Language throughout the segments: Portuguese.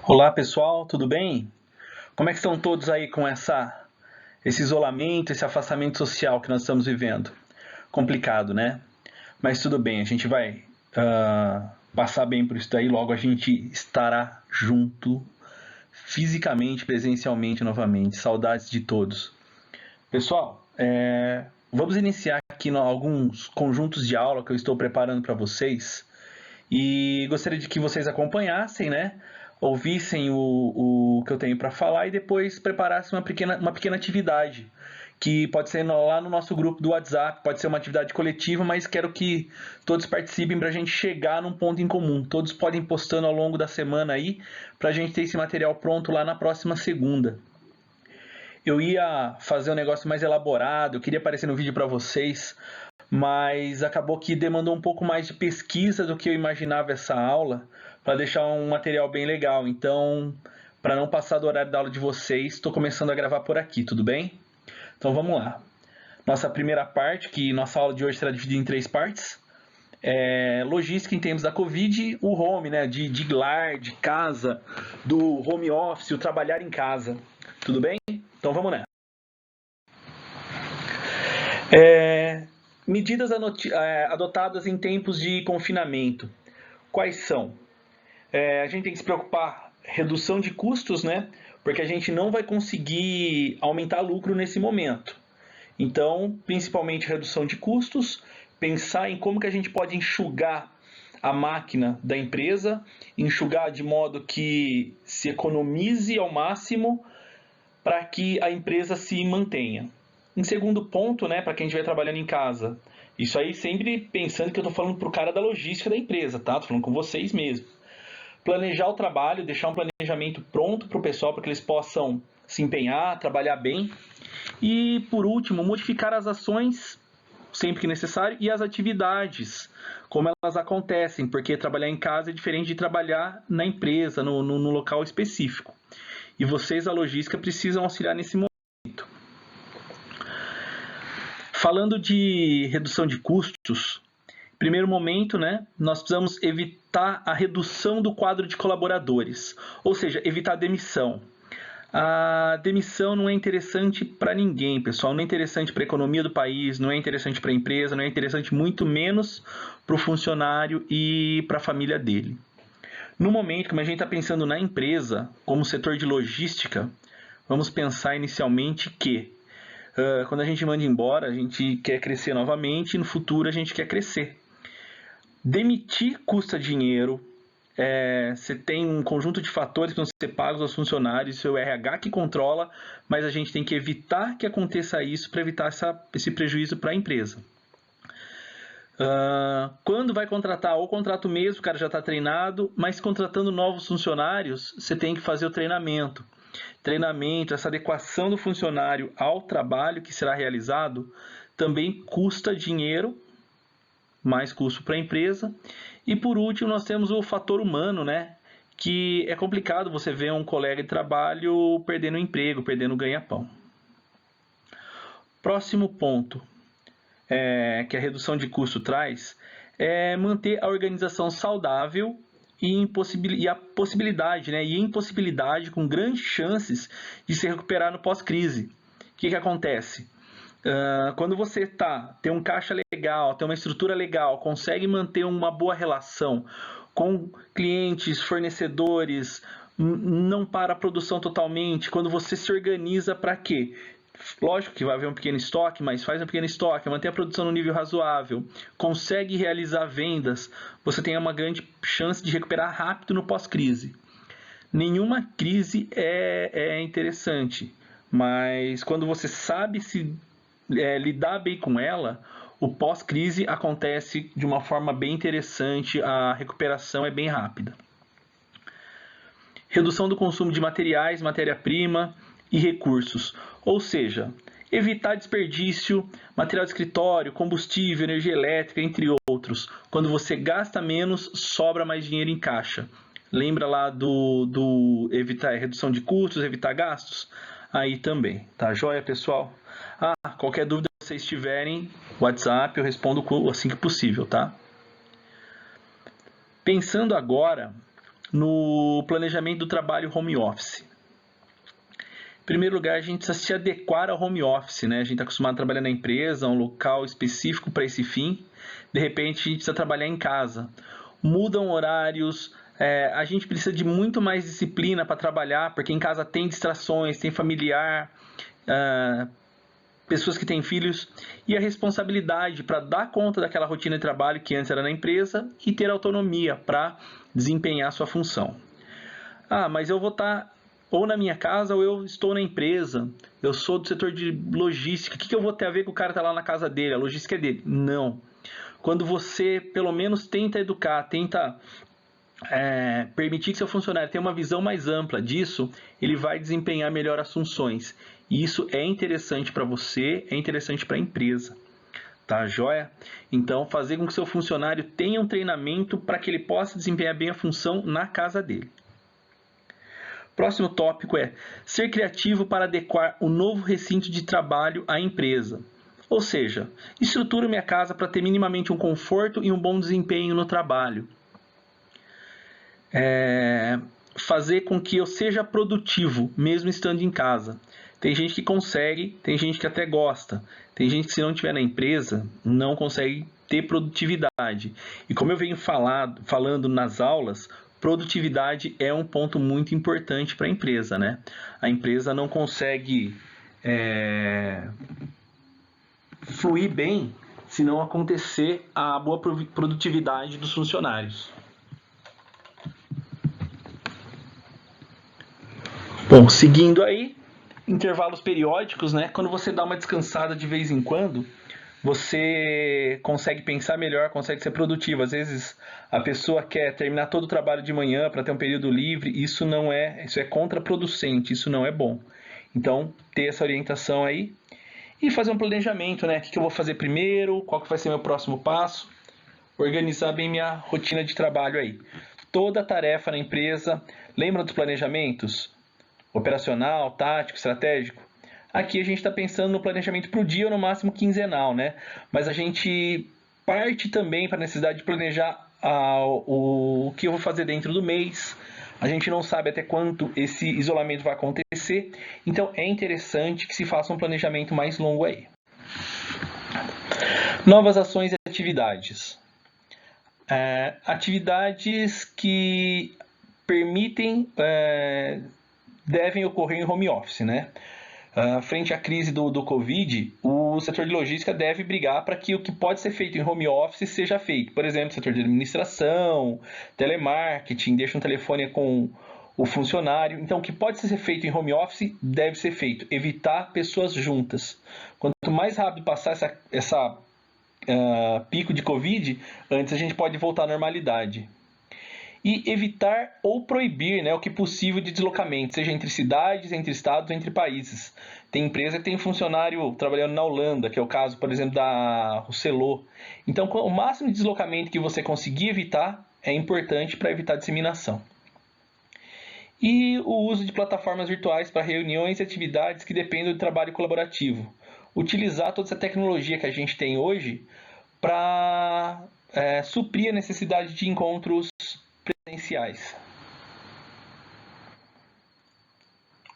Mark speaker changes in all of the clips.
Speaker 1: Olá pessoal, tudo bem? Como é que estão todos aí com esse isolamento, esse afastamento social que nós estamos vivendo? Complicado, né? Mas tudo bem, a gente vai passar bem por isso daí, logo a gente estará junto fisicamente, presencialmente novamente. Saudades de todos. Pessoal, vamos iniciar aqui alguns conjuntos de aula que eu estou preparando para vocês. E gostaria de que vocês acompanhassem, né? Ouvissem o que eu tenho para falar e depois preparassem uma pequena atividade, que pode ser lá no nosso grupo do WhatsApp, pode ser uma atividade coletiva, mas quero que todos participem para a gente chegar num ponto em comum. Todos podem ir postando ao longo da semana aí, para a gente ter esse material pronto lá na próxima segunda. Eu ia fazer um negócio mais elaborado, eu queria aparecer no vídeo para vocês, mas acabou que demandou um pouco mais de pesquisa do que eu imaginava essa aula, para deixar um material bem legal. Então, para não passar do horário da aula de vocês, estou começando a gravar por aqui, tudo bem? Então vamos lá. Nossa primeira parte, que nossa aula de hoje será dividida em 3 partes, é logística em tempos da Covid, o home, né, de lar, de casa, do home office, o trabalhar em casa, tudo bem? Então vamos nessa. Medidas adotadas em tempos de confinamento. Quais são? A gente tem que se preocupar redução de custos, né? Porque a gente não vai conseguir aumentar lucro nesse momento. Então, principalmente redução de custos, pensar em como que a gente pode enxugar a máquina da empresa, enxugar de modo que se economize ao máximo para que a empresa se mantenha. Em segundo ponto, né, para quem estiver trabalhando em casa, isso aí sempre pensando que eu estou falando para o cara da logística da empresa, tá? Estou falando com vocês mesmo. Planejar o trabalho, deixar um planejamento pronto para o pessoal, para que eles possam se empenhar, trabalhar bem. E, por último, modificar as ações sempre que necessário e as atividades, como elas acontecem, porque trabalhar em casa é diferente de trabalhar na empresa, no local específico. E vocês, da logística, precisam auxiliar nesse momento. Falando de redução de custos, primeiro momento, né, nós precisamos evitar a redução do quadro de colaboradores, ou seja, evitar a demissão. A demissão não é interessante para ninguém, pessoal, não é interessante para a economia do país, não é interessante para a empresa, não é interessante muito menos para o funcionário e para a família dele. No momento, como a gente está pensando na empresa, como setor de logística, vamos pensar inicialmente que quando a gente manda embora, a gente quer crescer novamente e no futuro a gente quer crescer. Demitir custa dinheiro, você tem um conjunto de fatores que vão ser pagos aos funcionários, seu RH que controla, mas a gente tem que evitar que aconteça isso para evitar esse prejuízo para a empresa. Quando vai contratar, ou contrato mesmo, o cara já está treinado, mas contratando novos funcionários, você tem que fazer o treinamento. Treinamento, essa adequação do funcionário ao trabalho que será realizado, também custa dinheiro, mais custo para a empresa. E por último, nós temos o fator humano, né? Que é complicado você ver um colega de trabalho perdendo o emprego, perdendo o ganha-pão. Próximo ponto que a redução de custo traz é manter a organização saudável e a possibilidade, né, e impossibilidade com grandes chances de se recuperar no pós-crise. O que acontece? Quando você tem um caixa legal, tem uma estrutura legal, consegue manter uma boa relação com clientes, fornecedores, não para a produção totalmente, quando você se organiza para quê? Lógico que vai haver um pequeno estoque, mas faz um pequeno estoque, mantém a produção no nível razoável, consegue realizar vendas, você tem uma grande chance de recuperar rápido no pós-crise. Nenhuma crise é interessante, mas quando você sabe se lidar bem com ela, o pós-crise acontece de uma forma bem interessante, a recuperação é bem rápida. Redução do consumo de materiais, matéria-prima e recursos, ou seja, evitar desperdício, material de escritório, combustível, energia elétrica, entre outros. Quando você gasta menos, sobra mais dinheiro em caixa. Lembra lá do evitar redução de custos, evitar gastos? Aí também, tá joia, pessoal? Qualquer dúvida que vocês tiverem, WhatsApp, eu respondo assim que possível, tá? Pensando agora no planejamento do trabalho home office? Em primeiro lugar, a gente precisa se adequar ao home office, né? A gente está acostumado a trabalhar na empresa, um local específico para esse fim. De repente, a gente precisa trabalhar em casa. Mudam horários, a gente precisa de muito mais disciplina para trabalhar, porque em casa tem distrações, tem familiar, pessoas que têm filhos, e a responsabilidade para dar conta daquela rotina de trabalho que antes era na empresa e ter autonomia para desempenhar sua função. Mas eu vou estar ou na minha casa ou eu estou na empresa, eu sou do setor de logística, o que eu vou ter a ver com o cara que está lá na casa dele, a logística é dele? Não. Quando você pelo menos tenta educar, tenta permitir que seu funcionário tenha uma visão mais ampla disso, ele vai desempenhar melhor as funções. E isso é interessante para você, é interessante para a empresa. Tá joia? Então, fazer com que seu funcionário tenha um treinamento para que ele possa desempenhar bem a função na casa dele. Próximo tópico é ser criativo para adequar o novo recinto de trabalho à empresa. Ou seja, estruturo minha casa para ter minimamente um conforto e um bom desempenho no trabalho. Fazer com que eu seja produtivo, mesmo estando em casa. Tem gente que consegue, tem gente que até gosta. Tem gente que, se não estiver na empresa, não consegue ter produtividade. E como eu venho falando nas aulas, produtividade é um ponto muito importante para a empresa, né? A empresa não consegue fluir bem se não acontecer a boa produtividade dos funcionários. Bom, seguindo aí, intervalos periódicos, né? Quando você dá uma descansada de vez em quando, você consegue pensar melhor, consegue ser produtivo. Às vezes a pessoa quer terminar todo o trabalho de manhã para ter um período livre, isso é contraproducente, isso não é bom. Então, ter essa orientação aí e fazer um planejamento, né? O que eu vou fazer primeiro, qual que vai ser meu próximo passo, organizar bem minha rotina de trabalho aí. Toda tarefa na empresa, lembra dos planejamentos? Operacional, tático, estratégico? Aqui a gente está pensando no planejamento para o dia ou no máximo quinzenal, né? Mas a gente parte também para a necessidade de planejar o que eu vou fazer dentro do mês. A gente não sabe até quanto esse isolamento vai acontecer, então é interessante que se faça um planejamento mais longo aí. Novas ações e atividades. Atividades que permitem, devem ocorrer em home office, né? Frente à crise do Covid, o setor de logística deve brigar para que o que pode ser feito em home office seja feito. Por exemplo, setor de administração, telemarketing, deixa um telefone com o funcionário. Então, o que pode ser feito em home office deve ser feito. Evitar pessoas juntas. Quanto mais rápido passar essa pico de Covid, antes a gente pode voltar à normalidade. E evitar ou proibir, né, o que possível de deslocamento, seja entre cidades, entre estados, entre países. Tem empresa que tem funcionário trabalhando na Holanda, que é o caso, por exemplo, da Rousselot. Então, o máximo de deslocamento que você conseguir evitar é importante para evitar disseminação. E o uso de plataformas virtuais para reuniões e atividades que dependem do trabalho colaborativo. Utilizar toda essa tecnologia que a gente tem hoje para suprir a necessidade de encontros presenciais.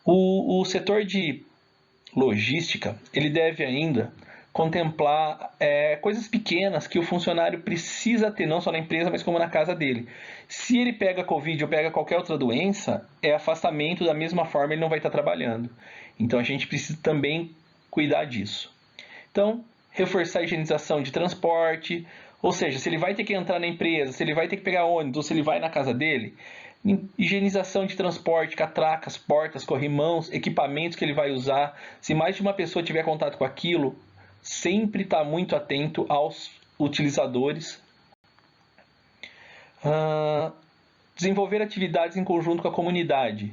Speaker 1: O setor de logística, ele deve ainda contemplar coisas pequenas que o funcionário precisa ter, não só na empresa, mas como na casa dele. Se ele pega Covid ou pega qualquer outra doença, é afastamento, da mesma forma ele não vai estar trabalhando. Então a gente precisa também cuidar disso. Então, reforçar a higienização de transporte, ou seja, se ele vai ter que entrar na empresa, se ele vai ter que pegar ônibus ou se ele vai na casa dele, higienização de transporte, catracas, portas, corrimãos, equipamentos que ele vai usar. Se mais de uma pessoa tiver contato com aquilo, sempre estar muito atento aos utilizadores. Desenvolver atividades em conjunto com a comunidade.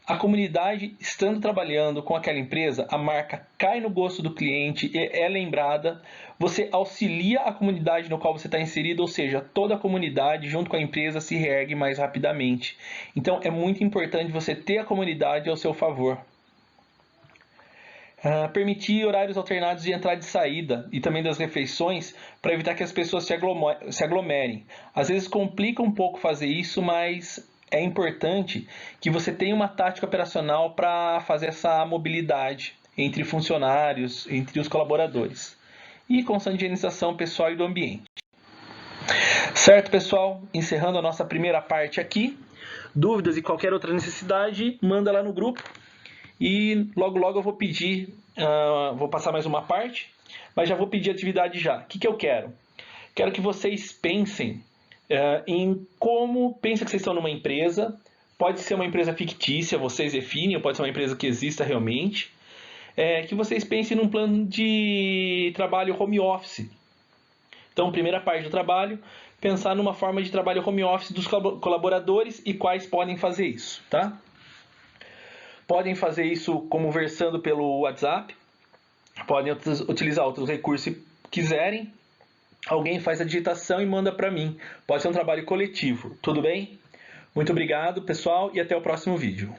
Speaker 1: A comunidade, estando trabalhando com aquela empresa, a marca cai no gosto do cliente, é lembrada, você auxilia a comunidade no qual você está inserido, ou seja, toda a comunidade junto com a empresa se reergue mais rapidamente. Então é muito importante você ter a comunidade ao seu favor. Permitir horários alternados de entrada e saída e também das refeições para evitar que as pessoas se aglomerem. Às vezes complica um pouco fazer isso, mas é importante que você tenha uma tática operacional para fazer essa mobilidade entre funcionários, entre os colaboradores. E constante higienização pessoal e do ambiente. Certo, pessoal? Encerrando a nossa primeira parte aqui. Dúvidas e qualquer outra necessidade, manda lá no grupo. E logo logo eu vou pedir, vou passar mais uma parte, mas já vou pedir atividade já. O que eu quero? Quero que vocês pensem em como, pensa que vocês estão numa empresa, pode ser uma empresa fictícia, vocês definem, ou pode ser uma empresa que exista realmente, que vocês pensem num plano de trabalho home office. Então, primeira parte do trabalho, pensar numa forma de trabalho home office dos colaboradores e quais podem fazer isso, tá? Podem fazer isso conversando pelo WhatsApp, podem utilizar outros recursos se quiserem. Alguém faz a digitação e manda para mim. Pode ser um trabalho coletivo, tudo bem? Muito obrigado, pessoal, e até o próximo vídeo.